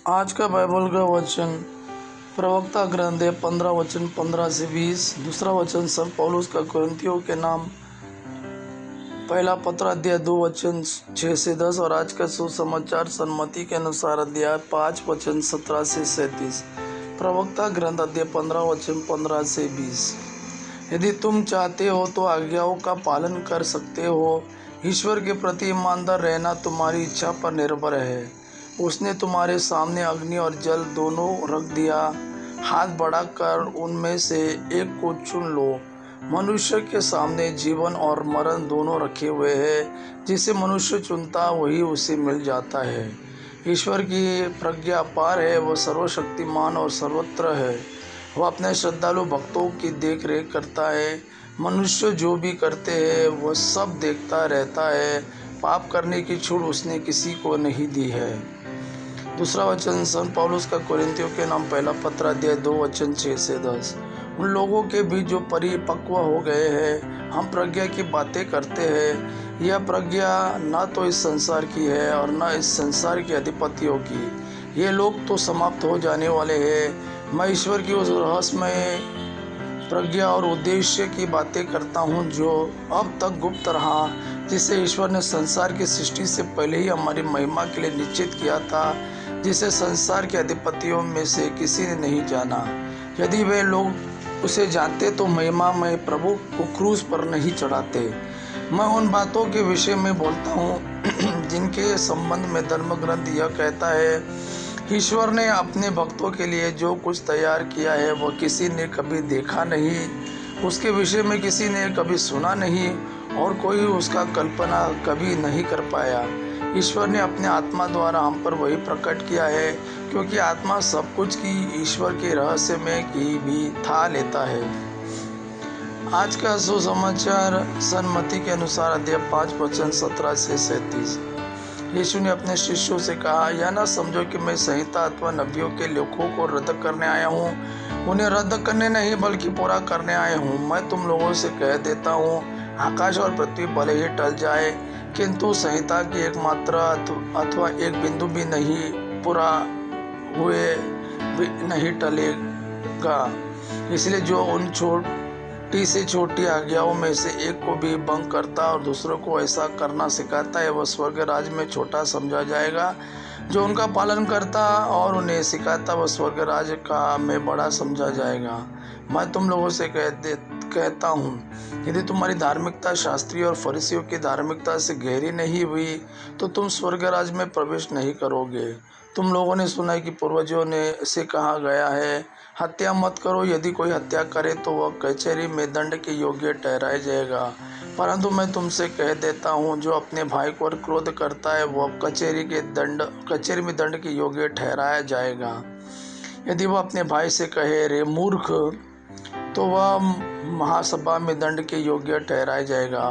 आज का बाइबल का वचन प्रवक्ता ग्रंथ 15 वचन 15 से 20। दूसरा वचन संत पौलुस का कुरिन्थियों के नाम पहला पत्र अध्याय 2 वचन 6 से 10। और आज का सुसमाचार सन्मति के अनुसार अध्याय 5 वचन 17 से 37। प्रवक्ता ग्रंथ अध्याय 15 वचन 15 से 20। यदि तुम चाहते हो तो आज्ञाओं का पालन कर सकते हो। ईश्वर के प्रति ईमानदार रहना तुम्हारी इच्छा पर निर्भर है। उसने तुम्हारे सामने अग्नि और जल दोनों रख दिया। हाथ बढ़ाकर उनमें से एक को चुन लो। मनुष्य के सामने जीवन और मरण दोनों रखे हुए हैं। जिसे मनुष्य चुनता वही उसे मिल जाता है। ईश्वर की प्रज्ञा अपार है। वह सर्वशक्तिमान और सर्वत्र है। वह अपने श्रद्धालु भक्तों की देख रेख करता है। मनुष्य जो भी करते हैं वह सब देखता रहता है। पाप करने की छूट उसने किसी को नहीं दी है। दूसरा वचन संत पौलुस का कुरिन्थियों के नाम पहला पत्र अध्याय 2 वचन 6 से 10। उन लोगों के बीच जो परिपक्व हो गए हैं हम प्रज्ञा की बातें करते हैं। यह प्रज्ञा न तो इस संसार की है और न इस संसार के अधिपतियों की। ये लोग तो समाप्त हो जाने वाले हैं। मैं ईश्वर की उस रहस्यमय प्रज्ञा और उद्देश्य की बातें करता हूँ जो अब तक गुप्त रहा, जिसे ईश्वर ने संसार की सृष्टि से पहले ही हमारी महिमा के लिए निश्चित किया था, जिसे संसार के अधिपतियों में से किसी ने नहीं जाना। यदि वे लोग उसे जानते तो महिमा में प्रभु को क्रूस पर नहीं चढ़ाते। मैं उन बातों के विषय में बोलता हूँ जिनके संबंध में धर्म ग्रंथ यह कहता है, ईश्वर ने अपने भक्तों के लिए जो कुछ तैयार किया है वह किसी ने कभी देखा नहीं, उसके विषय में किसी ने कभी सुना नहीं और कोई उसका कल्पना कभी नहीं कर पाया। ईश्वर ने अपने आत्मा द्वारा हम पर वही प्रकट किया है, क्योंकि आत्मा सब कुछ की ईश्वर के रहस्य में की भी था लेता है। आज का सुसमाचार सन्मति के अनुसार अध्याय 5 वचन 17 से 37। यीशु ने अपने शिष्यों से कहा, यह न समझो कि मैं संहिता अथवा नबियों के लेखों को रद्द करने आया हूँ। उन्हें रद्द करने नहीं बल्कि पूरा करने आया हूँ। मैं तुम लोगों से कह देता हूँ, आकाश और पृथ्वी भले ही टल जाए, किंतु संहिता की एक मात्रा अथवा एक बिंदु भी नहीं पूरा हुए भी नहीं टलेगा। इसलिए जो उन छोटी से छोटी आज्ञाओं में से एक को भी भंग करता और दूसरों को ऐसा करना सिखाता है वह स्वर्ग राज में छोटा समझा जाएगा। जो उनका पालन करता और उन्हें सिखाता वह स्वर्ग राज का में बड़ा समझा जाएगा। मैं तुम लोगों से कहता हूँ, यदि तुम्हारी धार्मिकता शास्त्रियों और फरीसियों की धार्मिकता से गहरी नहीं हुई तो तुम स्वर्ग राज में प्रवेश नहीं करोगे। तुम लोगों ने सुना है कि पूर्वजों ने से कहा गया है, हत्या मत करो। यदि कोई हत्या करे तो वह कचहरी में दंड के योग्य ठहराया जाएगा। परंतु मैं तुमसे कह देता हूँ, जो अपने भाई पर क्रोध करता है वह कचहरी में दंड के योग्य ठहराया जाएगा। यदि वह अपने भाई से कहे, रे मूर्ख, तो वह महासभा में दंड के योग्य ठहराया जाएगा।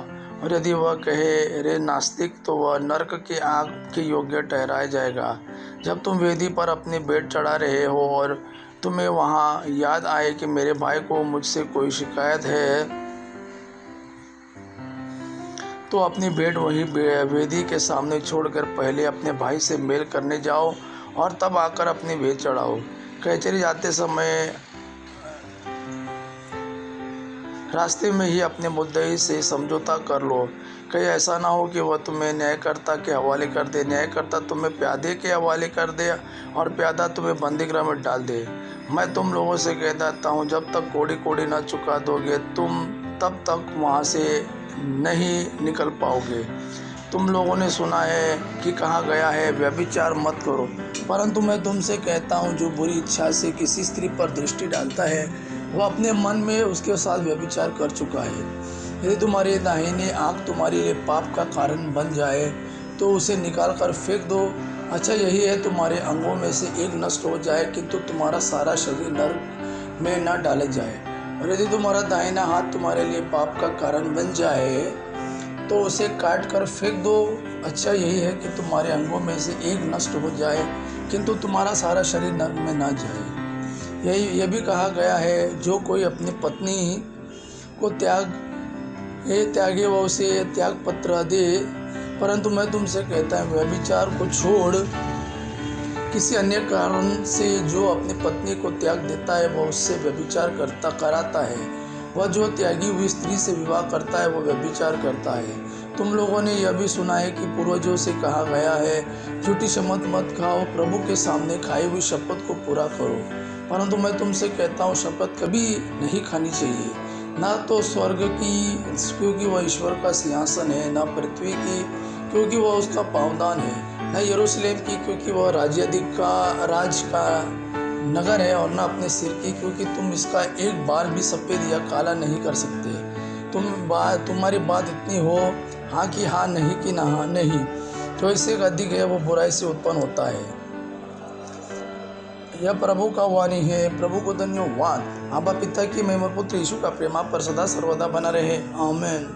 और यदि वह कहे, रे नास्तिक, तो वह नरक की आग के योग्य ठहराया जाएगा। जब तुम वेदी पर अपनी भेंट चढ़ा रहे हो और तुम्हें वहाँ याद आए कि मेरे भाई को मुझसे कोई शिकायत है, तो अपनी भेंट वही वेदी के सामने छोड़कर पहले अपने भाई से मेल करने जाओ और तब आकर अपनी भेंट चढ़ाओ। कचहरी जाते समय रास्ते में ही अपने मुद्दई से समझौता कर लो। कहीं ऐसा ना हो कि वह तुम्हें न्यायकर्ता के हवाले कर दे, न्यायकर्ता तुम्हें प्यादे के हवाले कर दे और प्यादा तुम्हें बंदीगृह में डाल दे। मैं तुम लोगों से कह देता हूँ, जब तक कोड़ी न चुका दोगे तुम तब तक वहाँ से नहीं निकल पाओगे। तुम लोगों ने सुना है कि कहा गया है, व्यभिचार मत करो। परंतु मैं तुमसे कहता हूँ, जो बुरी इच्छा से किसी स्त्री पर दृष्टि डालता है वह अपने मन में उसके साथ व्यभिचार कर चुका है। यदि तुम्हारी दाहिनी आँख तुम्हारे लिए पाप का कारण बन जाए तो उसे निकाल कर फेंक दो। अच्छा यही है तुम्हारे अंगों में से एक नष्ट हो जाए किंतु तुम्हारा सारा शरीर नरक में न डाले जाए। और यदि तुम्हारा दाहिना हाथ तुम्हारे लिए पाप का कारण बन जाए तो उसे काट कर फेंक दो। अच्छा यही है कि तुम्हारे अंगों में से एक नष्ट हो जाए किंतु तुम्हारा सारा शरीर नरक में ना जाए। यह भी कहा गया है, जो कोई अपनी पत्नी को त्यागे वह उसे त्याग पत्र दे। परंतु मैं तुमसे कहता हूँ, व्यभिचार को छोड़ किसी अन्य कारण से जो अपनी पत्नी को त्याग देता है वह उससे व्यभिचार कराता है। वह जो त्यागी हुई स्त्री से विवाह करता है वह व्यभिचार करता है। तुम लोगों ने यह भी सुना है कि पूर्वजों से कहा गया है, झूठी शपथ मत खाओ, प्रभु के सामने खाई हुई शपथ को पूरा करो। परंतु मैं तुमसे कहता हूँ, शपथ कभी नहीं खानी चाहिए, ना तो स्वर्ग की, क्योंकि वह ईश्वर का सिंहासन है, न पृथ्वी की, क्योंकि वह उसका पावदान है, न यरूशलेम की, क्योंकि वह राज का नगर है, और न अपने सिर की, क्योंकि तुम इसका एक बाल भी सफ़ेद या काला नहीं कर सकते। तुम्हारी बात इतनी हो, हाँ कि हाँ, नहीं कि ना हाँ नहीं। जो इससे अधिक है वो बुराई से उत्पन्न होता है। यह प्रभु का वाणी है। प्रभु को धन्यवाद। आबा पिता की महिमा, पुत्र यीशु का प्रेम आप पर सदा सर्वदा बना रहे। आमीन।